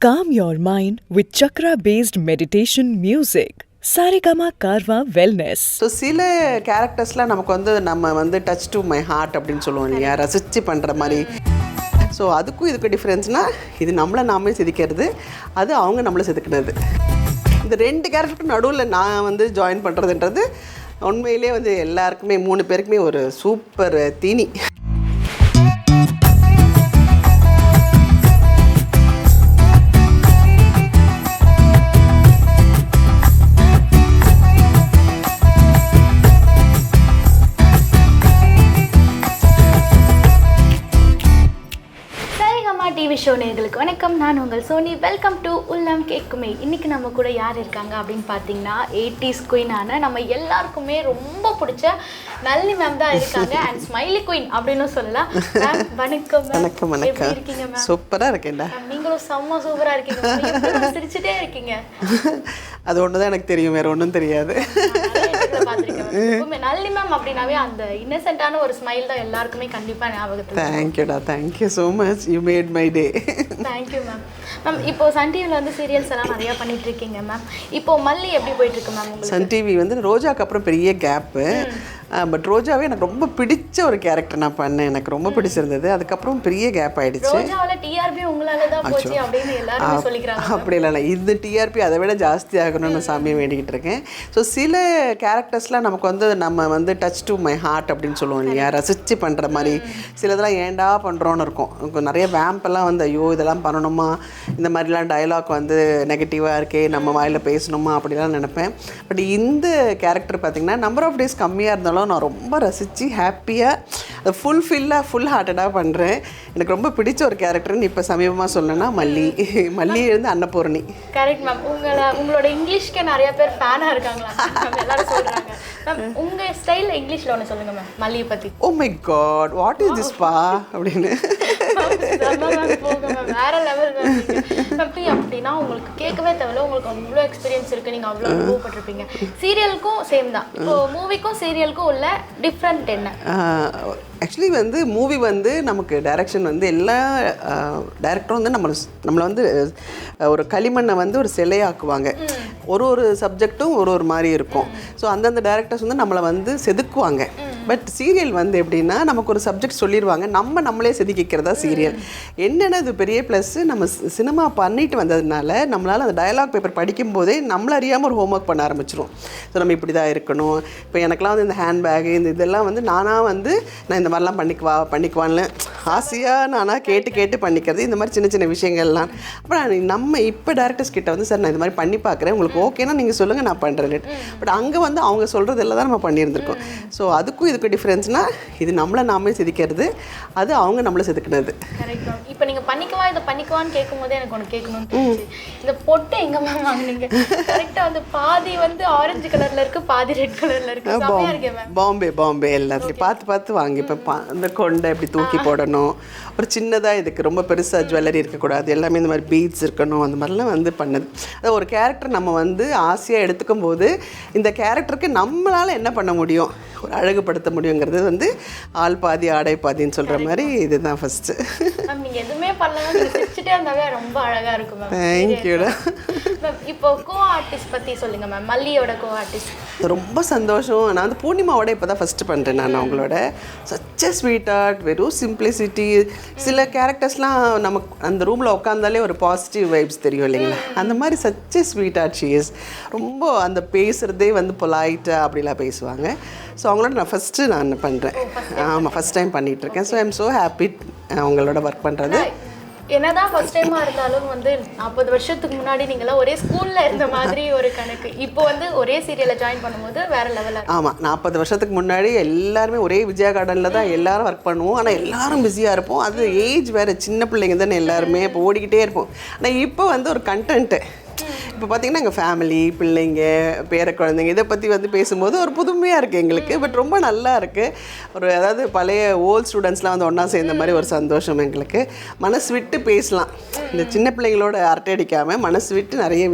Calm your mind with chakra-based meditation music. Saregama Karwa Wellness. So சில கேரக்டர்ஸ்லாம் நமக்கு நம்ம touch to my heart அப்படின்னு சொல்லுவோம் இல்லையா, ரசித்து பண்ணுற மாதிரி. ஸோ அதுக்கும் இதுக்கு டிஃப்ரென்ஸ்னால் இது நம்மளை நாமே செதுக்கிறது, அது அவங்க நம்மளை செதுக்கினது. இந்த ரெண்டு கேரக்டருக்கு நடுவில் நான் ஜாயின் பண்ணுறதுன்றது உண்மையிலே எல்லாருக்குமே 3 பேருக்குமே ஒரு சூப்பர் தீனி. டிவி ஷோ நேயர்களுக்கு வணக்கம். நான் உங்கள் சோனி. வெல்கம் டு உள்ளம் கேட்குமே. இன்றைக்கி நம்ம கூட யார் இருக்காங்க அப்படின்னு பார்த்தீங்கன்னா 80s குயினான நம்ம எல்லாருக்குமே ரொம்ப பிடிச்ச நல்லி மேம் தான் இருக்காங்க. அண்ட் ஸ்மைலி குயின் அப்படின்னு சொல்லலாம். மேம் வணக்கம். வணக்கம். எப்படி இருக்கீங்க மேம்? சூப்பராக இருக்கேன்டா. நீங்களும் செம்ம சூப்பராக இருக்கீங்க. சிரிச்சுட்டே இருக்கீங்க. அது ஒன்று தான் எனக்கு தெரியும், வேறு ஒன்றும் தெரியாது. நல்லி மேம் அப்படின்னாவே அந்த இன்னசென்ட்டான ஒரு ஸ்மைல் தான் எல்லாருக்குமே கண்டிப்பாக ஞாபகத்தில். தேங்க்யூடா, thank you so much. You made my day. Thank you ma'am. Ma'am இப்போ சன் டிவியில் சீரியல்ஸ் எல்லாம் நிறையா பண்ணிட்டு இருக்கீங்க மேம். இப்போ மல்லி எப்படி போயிட்டு இருக்கு மேம் உங்களுக்கு? சன் டிவி ரோஜாக்கு அப்புறம் பெரிய கேப்பு. பட் ரோஜாவே எனக்கு ரொம்ப பிடிச்ச ஒரு கேரக்டர் நான் பண்ணேன், எனக்கு ரொம்ப பிடிச்சிருந்தது. அதுக்கப்புறம் பெரிய கேப் ஆயிடுச்சு. ரோஜாவில் டிஆர்பி உங்களால தான் போச்சு அப்படின்னு எல்லாரும் சொல்லிக்கிறாங்க. அப்படி இல்லை, இந்த டிஆர்பி அதை விட ஜாஸ்தி ஆகணும்னு சாமியை வேண்டிக்கிட்டு இருக்கேன். ஸோ சில கேரக்டர்ஸ்லாம் நமக்கு நம்ம டச் டு மை ஹார்ட் அப்படின்னு சொல்லுவோம் இல்லையா, ரசித்து பண்ணுற மாதிரி. சிலதெல்லாம் ஏண்டா பண்ணுறோன்னு இருக்கும். நிறைய வேம்பெல்லாம் ஐயோ இதெல்லாம் பண்ணணுமா, இந்த மாதிரிலாம் டைலாக் நெகட்டிவாக இருக்கே, நம்ம வாயில் பேசணுமா அப்படிலாம் நினைப்பேன். பட் இந்த கேரக்டர் பார்த்திங்கன்னா நம்பர் ஆஃப் டேஸ் கம்மியாக இருந்தாலும் நான் ரொம்ப ரசித்து ஹாப்பியாக ஃபுல் ஹார்ட்டடாக பண்ணுறேன். எனக்கு ரொம்ப பிடிச்ச ஒரு கேரக்டர்னு இப்போ சமீபமாக சொல்லணும்னா மல்லி அன்னபூர்ணி. Correct ma'am. உங்களோட இங்கிலீஷ்க்கு நிறைய பேர் ஃபேனாக இருக்காங்களா எல்லாரும் சொல்கிறாங்க. மேம் உங்கள் ஸ்டைலில் இங்கிலீஷில் ஒன்று சொல்லுங்கள் மேம் மல்லியை பற்றி. Oh my god, what is this பா அப்படின்னு. வேற லெவல் அப்படின்னா உங்களுக்கு கேட்கவே தேவையில்ல, உங்களுக்கு அவ்வளோ எக்ஸ்பீரியன்ஸ் இருக்குது, நீங்கள் அவ்வளோ அனுபவப்பட்டிருப்பீங்க. சீரியலுக்கும் சேம் தான், இப்போ மூவிக்கும் சீரியலுக்கும் உள்ள டிஃப்ரெண்ட் என்ன? ஆக்சுவலி மூவி நமக்கு டைரக்ஷன் எல்லா டைரக்டரும் நம்மளை ஒரு களிமண்ணை ஒரு சிலையாக்குவாங்க. ஒரு சப்ஜெக்டும் ஒரு மாதிரி இருக்கும். ஸோ அந்தந்த டைரக்டர்ஸ் நம்மளை செதுக்குவாங்க. பட் சீரியல் எப்படின்னா நமக்கு ஒரு சப்ஜெக்ட் சொல்லிடுவாங்க, நம்மளே செதுக்கிக்கிறதா சீரியல். என்னென்ன இது பெரிய ப்ளஸ், நம்ம சினிமா பண்ணிட்டு வந்ததுனால நம்மளால் அந்த டயலாக் பேப்பர் படிக்கும்போதே நம்மள அறியாமல் ஒரு ஹோம்ஒர்க் பண்ண ஆரம்பிச்சிடும். ஸோ நம்ம இப்படி தான் இருக்கணும். இப்போ எனக்குலாம் இந்த ஹேண்ட்பேகு இதெல்லாம் நானாக நான் இந்த மாதிரிலாம் பண்ணிக்குவான்னு ஆசையாக நானாக கேட்டு பண்ணிக்கிறது. இந்த மாதிரி சின்ன சின்ன விஷயங்கள்லாம் அப்புறம் நம்ம இப்போ டேரக்டர்ஸ் கிட்ட சார் நான் இந்த மாதிரி பண்ணி பார்க்குறேன், உங்களுக்கு ஓகேனா நீங்கள் சொல்லுங்கள், நான் பண்ணுறேன். பட் அங்கே அவங்க சொல்கிறது எல்லாம் தான் நம்ம பண்ணியிருந்திருக்கோம். ஸோ அதுக்கும் இதுக்கு டிஃப்ரென்ஸ்னால் இது நம்மளை நாமே செதுக்கிறது, அது அவங்க நம்மளை செதுக்கினது. கரெக்ட். இப்போ நீங்கள் இதை பண்ணிக்குவான்னு கேட்கும்போது எனக்கு ஒன்று கேட்கணும்னு தோணுச்சு. இந்த பொட்டு எங்கே மேம் வாங்கினீங்க? கரெக்டாக பாதி ஆரஞ்சு கலரில் இருக்குது, பாதி ரெட் கலரில் இருக்குது. பாம்பே எல்லாத்துலேயும் பார்த்து வாங்கி. இப்போ அந்த கொண்டை இப்படி தூக்கி போடணும், ஒரு சின்னதாக இதுக்கு ரொம்ப பெருசாக ஜுவல்லரி இருக்கக்கூடாது, எல்லாமே இந்த மாதிரி பீட்ஸ் இருக்கணும், அந்த மாதிரிலாம் பண்ணுது. அது ஒரு கேரக்டர் நம்ம ஆசையாக எடுத்துக்கும் போது இந்த கேரக்டருக்கு நம்மளால் என்ன பண்ண முடியும், ஒரு அழகுபடுத்த முடியுங்கிறது ஆள் பாதி ஆடை பாதின்னு சொல்கிற மாதிரி இதுதான் ஃபஸ்ட்டு. நீங்கள் எதுவுமே பண்ணலாம், சிரிச்சுட்டே இருந்தாவே ரொம்ப அழகாக இருக்கும் மேம். தேங்க்யூடா. இப்போ கோ ஆர்டிஸ்ட் பற்றி சொல்லுங்கள் மேம். மல்லியோட கோ ஆர்டிஸ்ட் ரொம்ப சந்தோஷம். நான் பூர்ணிமாவோட இப்போ தான் ஃபஸ்ட்டு பண்ணுறேன். நான் அவங்களோட சச் ஸ்வீட் ஆர்ட், வெறும் சிம்பிளிசிட்டி. சில கேரக்டர்ஸ்லாம் நமக்கு அந்த ரூமில் உட்காந்தாலே ஒரு பாசிட்டிவ் வைப்ஸ் தெரியும் இல்லைங்களா, அந்த மாதிரி such sweet art she is. ரொம்ப அந்த பேசுகிறதே பொலைட்டாக அப்படிலாம் பேசுவாங்க. ஸோ அவங்களோட நான் ஃபஸ்ட்டு பண்ணுறேன். ஆமாம், ஃபஸ்ட் டைம் பண்ணிகிட்ருக்கேன். So I am so happy அவங்களோட ஒர்க் பண்ணுறது. என்னதான் ஃபர்ஸ்ட் டைமாக இருந்தாலும் 40 வருஷத்துக்கு முன்னாடி நீங்களாம் ஒரே ஸ்கூலில் இருந்த மாதிரி ஒரு கணக்கு. இப்போ ஒரே சீரியலில் ஜாயின் பண்ணும்போது வேறு லெவலில். ஆமாம், 40 வருஷத்துக்கு முன்னாடி எல்லாருமே ஒரே விஜயா கார்டனில் தான் எல்லாரும் ஒர்க் பண்ணுவோம். ஆனால் எல்லாரும் பிஸியாக இருப்போம். அது ஏஜ் வேறு, சின்ன பிள்ளைங்க தானே எல்லாருமே, இப்போ ஓடிக்கிட்டே இருப்போம். ஆனால் இப்போ ஒரு கண்டென்ட்டு இப்போ பார்த்திங்கன்னா எங்கள் ஃபேமிலி, பிள்ளைங்க, பேர குழந்தைங்க இதை பற்றி வந்து பேசும்போது ஒரு புதுமையாக இருக்குது எங்களுக்கு. பட் ரொம்ப நல்லா இருக்குது. ஒரு அதாவது பழைய ஓல்ட் ஸ்டூடெண்ட்ஸ்லாம் வந்து ஒன்றா சேர்ந்த மாதிரி ஒரு சந்தோஷம் எங்களுக்கு. மனசு விட்டு பேசலாம். இந்த சின்ன பிள்ளைங்களோட அரட்டை அடிக்காமல் மனசு விட்டு நிறைய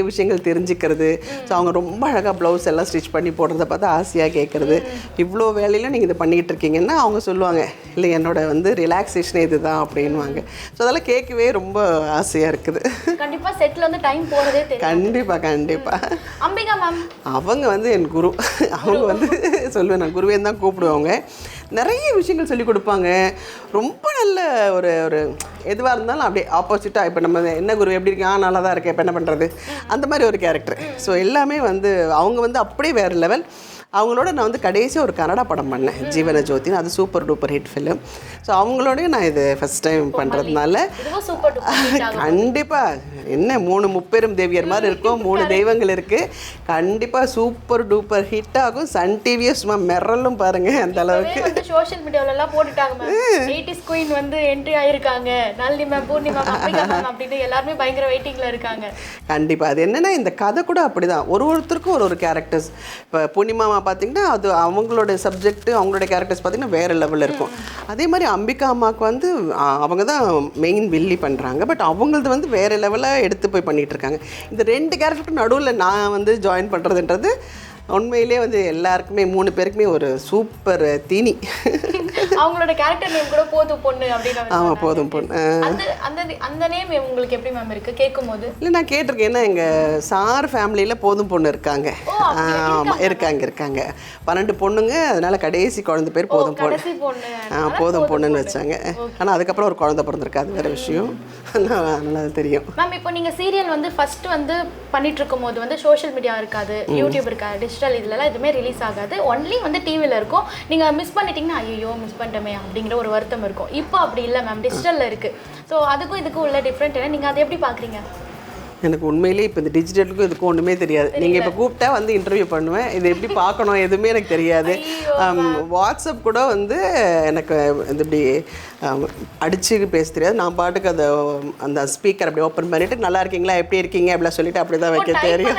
விஷயங்கள் தெரிஞ்சுக்கிறது. ஸோ அவங்க ரொம்ப அழகாக ப்ளவுஸ் எல்லாம் ஸ்டிச் பண்ணி போடுறத பார்த்து ஆசையாக கேட்குறது. இவ்வளோ வேலையில் நீங்கள் இதை பண்ணிகிட்டு இருக்கீங்கன்னா அவங்க சொல்லுவாங்க, இல்லை என்னோட வந்து ரிலாக்ஸேஷனே இதுதான் அப்படின்வாங்க. ஸோ அதெல்லாம் கேட்கவே ரொம்ப ஆசையாக இருக்குது. கண்டிப்பாக செட்டில் வந்து டைம் போகிறதே தெரியும். கண்டிப்பாக. அம்பிகா மேம் அவங்க வந்து என் குரு. அவங்க வந்து சொல்லுவேன், நான் குருவேன்னு தான் கூப்பிடுவாங்க. நிறைய விஷயங்கள் சொல்லிக் கொடுப்பாங்க. ரொம்ப நல்ல ஒரு ஒரு எதுவாக இருந்தாலும் அப்படியே ஆப்போசிட்டாக, இப்போ நம்ம என்ன குரு எப்படி இருக்கேன், நல்லா தான் இருக்கேன், இப்போ என்ன பண்ணுறது, அந்த மாதிரி ஒரு கேரக்டர். ஸோ எல்லாமே வந்து அவங்க வந்து அப்படியே வேறு லெவல். அவங்களோட நான் வந்து கடைசியாக ஒரு கன்னடா படம் பண்ணேன், ஜீவன ஜோதின்னு. அது super duper hit film. So அவங்களோடய நான் இது ஃபஸ்ட் டைம் பண்ணுறதுனால கண்டிப்பாக என்ன 3 முப்பெரும் தேவியர் மாதிரி இருக்கும், 3 தெய்வங்கள் இருக்குது. கண்டிப்பாக சூப்பர் டூப்பர் ஹிட் ஆகும். சன் டிவியை சும்மா மிரலும் பாருங்கள் அந்த அளவுக்கு. சோஷியல் மீடியாவிலலாம் போட்டுட்டாங்க 80s குயின் வந்து என்ட்ரி ஆகிருக்காங்க, நளினி மேம், பூர்ணிமா மேம் அப்படின்னு எல்லாருமே பயங்கர வெயிட்டிங்கில் இருக்காங்க. கண்டிப்பாக அது என்னென்னா இந்த கதை கூட அப்படி தான், ஒருத்தருக்கும் ஒரு கேரக்டர்ஸ். இப்போ பூர்ணிமா பார்த்திங்கன்னா அது அவங்களோட சப்ஜெக்ட், அவங்களோட கேரக்டர்ஸ் பார்த்திங்கன்னா வேறு லெவலில் இருக்கும். அதே மாதிரி அம்பிகா அம்மாவுக்கு வந்து அவங்க தான் மெயின் வில்லி பண்ணுறாங்க. பட் அவங்களது வந்து வேறு லெவலாக எடுத்து போய் பண்ணிகிட்ருக்காங்க. இந்த 2 கேரக்டருக்கு நடுவில் நான் வந்து ஜாயின் பண்ணுறதுன்றது உண்மையிலே வந்து எல்லாருக்குமே 3 பேருக்குமே ஒரு சூப்பர் தீனி. அவங்களோட கேரக்டர் நேம் கூட போதும் பொண்ணு அப்படின்னு. ஆமாம், போதும் பொண்ணு. அந்த நேம் உங்களுக்கு எப்படி மேம் இருக்குது கேட்கும்போது? இல்லை, நான் கேட்டிருக்கேன். ஏன்னா எங்கள் சார் ஃபேமிலியில் போதும் பொண்ணு இருக்காங்க. ஆமாம், இருக்காங்க 12 பொண்ணுங்க. அதனால கடைசி குழந்தை பேர் போதும் பொண்ணு. போதும் பொண்ணுன்னு வச்சாங்க. ஆனால் அதுக்கப்புறம் ஒரு குழந்தை பிறந்திருக்கு, அது வேறு விஷயம். நல்லா தெரியும் மேம். இப்போ நீங்கள் சீரியல் வந்து ஃபர்ஸ்ட் வந்து பண்ணிட்டு இருக்கும் போது வந்து சோஷியல் மீடியா இருக்காது, யூடியூப் இருக்காது, டிஜிட்டல் இதுலலாம் எதுவுமே ரிலீஸ் ஆகாது, ஒன்லி வந்து டிவியில் இருக்கும். நீங்கள் மிஸ் பண்ணிட்டீங்கன்னா ஐயோ மிஸ் பண்ணிட்டோமே அப்படிங்கிற ஒரு வருத்தம் இருக்கும். இப்போ அப்படி இல்லை மேம், டிஜிட்டலில் இருக்குது. ஸோ அதுக்கும் இதுக்கும் உள்ள டிஃப்ரெண்ட் என்ன, நீங்கள் அதை எப்படி பார்க்குறீங்க? எனக்கு உண்மையிலேயே இப்போ இந்த டிஜிட்டலுக்கும் இதுக்கும் ஒன்றுமே தெரியாது. நீங்கள் இப்போ கூப்பிட்டா வந்து இன்டர்வியூ பண்ணுவேன், இது எப்படி பார்க்கணும் எதுவுமே எனக்கு தெரியாது. வாட்ஸ்அப் கூட வந்து எனக்கு இது இப்படி அடித்து பேச தெரியாது. நான் பாட்டுக்கு அந்த ஸ்பீக்கர் அப்படி ஓப்பன் பண்ணிவிட்டு நல்லா இருக்கீங்களா, எப்படி இருக்கீங்க அப்படிலாம் சொல்லிவிட்டு அப்படி தான் வைக்க தெரியும்.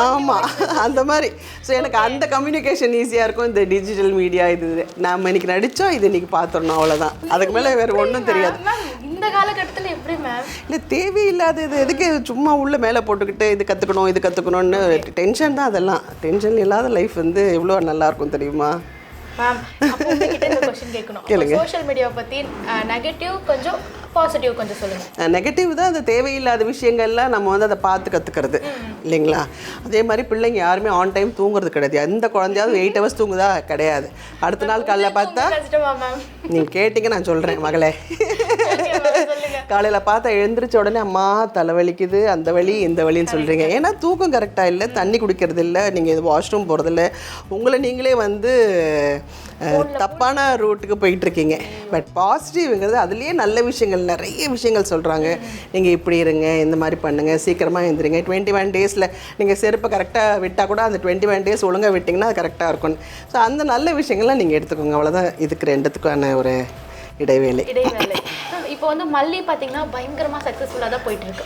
ஆமாம், அந்த மாதிரி. ஸோ எனக்கு அந்த கம்யூனிகேஷன் ஈஸியாக இருக்கும். இந்த டிஜிட்டல் மீடியா இது நாம் இன்றைக்கி நடித்தோம், இது இன்றைக்கி பார்த்துடணும், அவ்வளோதான். அதுக்கு மேலே வேறு ஒன்றும் தெரியாது. இந்த காலகட்டத்தில் எப்படி மேம்? இல்லை, தேவையில்லாதது எதுக்கு சும்மா உள்ள மேலே போட்டுக்கிட்டு இது கற்றுக்கணும்னு டென்ஷன் தான். அதெல்லாம் டென்ஷன் இல்லாத லைஃப் வந்து எவ்வளோ நல்லாயிருக்கும் தெரியுமா மேம்? கேளுங்க. சோஷியல் மீடியா பற்றி நெகட்டிவ் கொஞ்சம், பாசிட்டிவ் கொஞ்சம் சொல்லுங்கள். நெகட்டிவ் தான் அந்த தேவையில்லாத விஷயங்கள்லாம் நம்ம வந்து அதை பார்த்து கற்றுக்கிறது இல்லைங்களா. அதே மாதிரி பிள்ளைங்க யாருமே ஆன் டைம் தூங்குறது கிடையாது. எந்த குழந்தையாவது 8 hours தூங்குதா? கிடையாது. அடுத்த நாள் காலையில் பார்த்தா நீங்கள் கேட்டிங்க, நான் சொல்கிறேன் மகளே. காலையில் பார்த்தா எழுந்திரிச்ச உடனே அம்மா தலைவலிக்குது, அந்த வலி இந்த வலின்னு சொல்கிறீங்க. ஏன்னா தூக்கம் கரெக்டாக இல்லை, தண்ணி குடிக்கிறது இல்லை, நீங்கள் இது வாஷ்ரூம் போகிறதில்ல, உங்களை நீங்களே வந்து தப்பான ரூட்டுக்கு போயிட்டுருக்கீங்க. பட் பாசிட்டிவ்ங்கிறது அதுலேயே நல்ல விஷயங்கள், நிறைய விஷயங்கள் சொல்கிறாங்க. நீங்கள் இப்படி இருங்க, இந்த மாதிரி பண்ணுங்கள், சீக்கிரமாக எழுந்திரிங்க, 21 daysல நீங்கள் செருப்பை கரெக்டாக விட்டால் கூட அந்த 21 days ஒழுங்காக விட்டிங்கன்னா அது கரெக்டாக இருக்கும். ஸோ அந்த நல்ல விஷயங்கள்லாம் நீங்கள் எடுத்துக்கோங்க. அவ்வளோதான் இதுக்கு 2த்துக்கான ஒரு இடைவேளை. இப்போ வந்து மல்லி பார்த்தீங்கன்னா பயங்கரமாக சக்ஸஸ்ஃபுல்லாக தான் போயிட்டுருக்கு.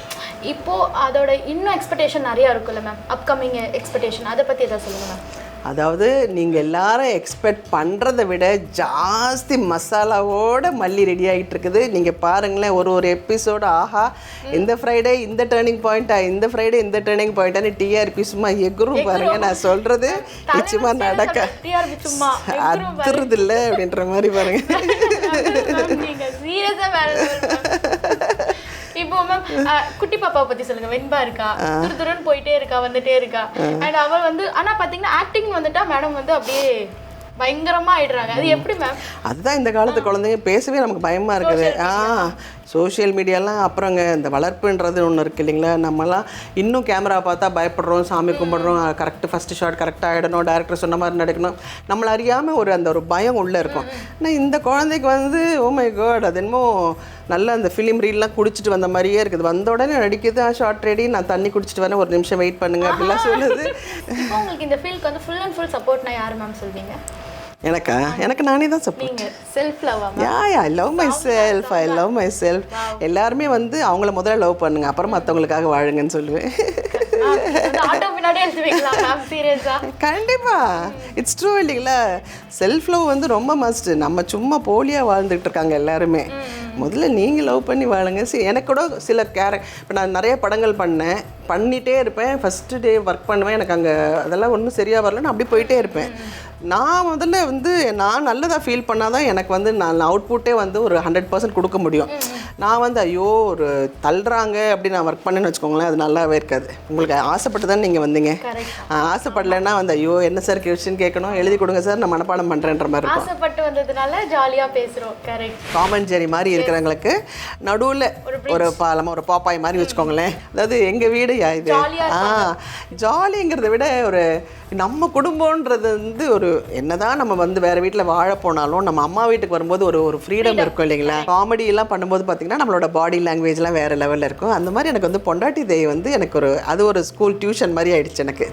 இப்போது அதோட இன்னும் எக்ஸ்பெக்டேஷன் நிறையா இருக்குல்ல மேம், அப்கமிங் எக்ஸ்பெக்டேஷன் அதை பற்றி எதாவது சொல்லுங்கள் மேம். அதாவது நீங்கள் எல்லாரும் எக்ஸ்பெக்ட் பண்ணுறதை விட ஜாஸ்தி மசாலாவோட மல்லி ரெடி ஆகிட்டு இருக்குது. நீங்கள் பாருங்களேன், ஒரு எபிசோடு ஆஹா இந்த ஃப்ரைடே இந்த டேர்னிங் பாயிண்ட்டா, இந்த ஃப்ரைடே இந்த டேர்னிங் பாயிண்ட்டான்னு டிஆர்பி சும்மா எகுரும் பாருங்கள். நான் சொல்கிறது நிச்சயமாக நடக்க அத்துறது இல்லை அப்படின்ற மாதிரி பாருங்கள். இப்போ மேம் குட்டி பாப்பாவை பத்தி சொல்லுங்க. வெண்பா இருக்கா, துருதுருன்னு போயிட்டே இருக்கா, வந்துட்டே இருக்கா. அண்ட் அவள் வந்து ஆனா பாத்தீங்கன்னா ஆக்டிங் வந்துட்டா மேடம் வந்து அப்படியே பயங்கரமா ஆயிடுறாங்க. அது எப்படி மேம்? அதுதான் இந்த காலத்து குழந்தைங்க பேசவே நமக்கு பயமா இருக்குது. சோஷியல் மீடியாலாம் அப்புறங்க இந்த வளர்ப்புன்றது ஒன்று இருக்குது இல்லைங்களா. நம்மலாம் இன்னும் கேமரா பார்த்தா பயப்படுறோம், சாமி கும்பிட்றோம், கரெக்டு ஃபஸ்ட்டு ஷாட் கரெக்டாக ஆகிடணும், டேரக்டர் சொன்ன மாதிரி நடக்கணும், நம்மளை அறியாமல் அந்த ஒரு பயம் உள்ளே இருக்கும். ஆனால் இந்த குழந்தைக்கு வந்து ஓ மை காட், அது என்னமோ நல்லா அந்த ஃபிலிம் ரீல்லாம் குடிச்சிட்டு வந்த மாதிரியே இருக்குது. வந்த உடனே நடிக்குது, ஷார்ட் ரெடி, நான் தண்ணி குடிச்சிட்டு வரேன், ஒரு நிமிஷம் வெயிட் பண்ணுங்க அப்படிலாம் சொல்லுது. உங்களுக்கு இந்த ஃபீல்டுக்கு வந்து ஃபுல் அண்ட் ஃபுல் சப்போர்ட்னா யார் மேம் சொல்வீங்க? எனக்கு நானே தான் சப்போர்ட். நீங்க செல்ஃப் லவ்வா? I love myself, I love myself. எல்லாருமே வந்து அவங்கள முதல்ல லவ் பண்ணுங்க, அப்புறம் மற்றவங்களுக்காக வாழுங்கன்னு சொல்லுவேன். ஆட்டோ பின்னாடி எழுதி வைக்கலாம் மேம், சீரியஸா? கண்டிப்பா, இட்ஸ் ட்ரூ இல்லைங்களா? செல்ஃப் லவ் வந்து ரொம்ப மஸ்ட். நம்ம சும்மா போலியாக வாழ்ந்துட்டு இருக்காங்க எல்லாருமே. முதல்ல நீங்கள் லவ் பண்ணி வாழுங்க. எனக்கு கூட சில இப்போ நான் நிறைய படங்கள் பண்ணிகிட்டே இருப்பேன். ஃபஸ்ட்டு டே ஒர்க் பண்ணுவேன், எனக்கு அங்கே அதெல்லாம் ஒன்றும் சரியாக வரல, நான் அப்படி போயிட்டே இருப்பேன். நான் முதல்ல வந்து நான் நல்லதாக ஃபீல் பண்ணால் தான் எனக்கு வந்து நான் அவுட்புட்டே வந்து ஒரு 100% கொடுக்க முடியும். நான் வந்து ஐயோ ஒரு தள்ளுறாங்க அப்படி நான் ஒர்க் பண்ணேன்னு வச்சுக்கோங்களேன், அது நல்லாவே இருக்காது. உங்களுக்கு ஆசைப்பட்டு தான் நீங்கள் வந்தீங்க. ஆசைப்படலைன்னா வந்து ஐயோ என்ன சார் கொஸ்டின் கேட்கணும், எழுதி கொடுங்க சார், நான் மனப்பாடம் பண்ணுறேன்ற மாதிரி இருக்கும். ஆசைப்பட்டு வந்ததுனால ஜாலியாக பேசுகிறோம். கரெக்ட். டாம் அண்ட் ஜெர்ரி மாதிரி இருக்கிறவங்களுக்கு நடுவில் ஒரு பாலமாக ஒரு பாப்பாய் மாதிரி வச்சுக்கோங்களேன். அதாவது எங்கள் வீடு இது ஜாலிங்கிறத விட ஒரு நம்ம குடும்பன்றது வந்து ஒரு என்னதான் நம்ம வந்து வேறு வீட்டில் வாழ போனாலும் நம்ம அம்மா வீட்டுக்கு வரும்போது ஒரு ஃப்ரீடம் இருக்கும் இல்லைங்களா? காமெடி எல்லாம் பண்ணும்போது பார்த்தீங்கன்னா நம்மளோட பாடி லாங்குவேஜ்லாம் வேறு லெவலில் இருக்கும். அந்த மாதிரி எனக்கு வந்து பொண்டாட்டி தேய் வந்து எனக்கு அது ஒரு ஸ்கூல் டியூஷன் மாதிரி ஆயிடுச்சு எனக்கு.